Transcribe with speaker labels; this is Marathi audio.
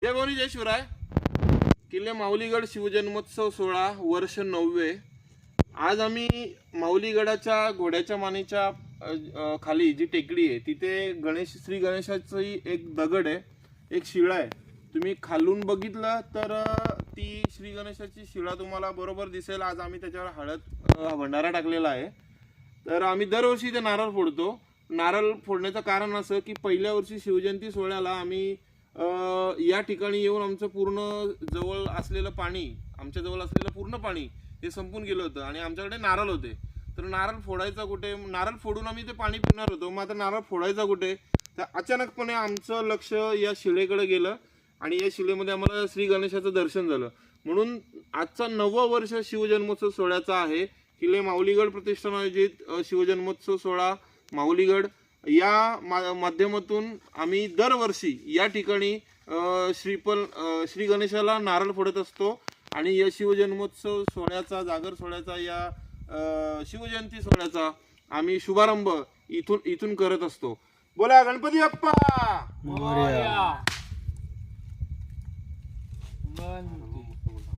Speaker 1: जय भवानी जय शिवराय. किल्ले माऊलीगड शिवजन्मोत्सव सोहळा वर्ष 9. आज आम्ही माऊलीगडाच्या घोड्याच्या मानेच्या खाली जी टेकडी आहे तिथे श्री गणेशाची एक दगड आहे, एक शिळा आहे. तुम्ही खालून बघितलं तर ती श्री गणेशाची शिळा तुम्हाला बरोबर दिसेल. आज आम्ही त्याच्यावर हळद भंडारा टाकलेला आहे. तर आम्ही दरवर्षी ते नारळ फोडतो. नारळ फोडण्याचं कारण असं की पहिल्या वर्षी शिवजयंती सोहळ्याला आम्ही या ठिकाणी येऊन आमचं पूर्ण जवळ असलेलं पाणी, आमच्याजवळ असलेलं पूर्ण पाणी हे संपून गेलं होतं आणि आमच्याकडे नारळ होते. तर नारळ फोडायचा कुठे, नारळ फोडून आम्ही ते पाणी पिणार होतो. मग आता नारळ फोडायचा कुठे, तर अचानकपणे आमचं लक्ष या शिळेकडे गेलं आणि या शिळेमध्ये आम्हाला श्री गणेशाचं दर्शन झालं. म्हणून आजचा 9वा वर्ष शिवजन्मोत्सव सोहळ्याचा आहे. किल्ले माऊलीगड प्रतिष्ठान आयोजित शिवजन्मोत्सव सोहळा माऊलीगड या माध्यमातून आम्ही दरवर्षी या ठिकाणी श्री गणेशाला नारळ फोडत असतो आणि या शिवजन्मोत्सव सोहळ्याचा, जागर सोहळ्याचा, या शिवजयंती सोहळ्याचा आम्ही शुभारंभ इथून करत असतो. बोला गणपती बाप्पा मोरया.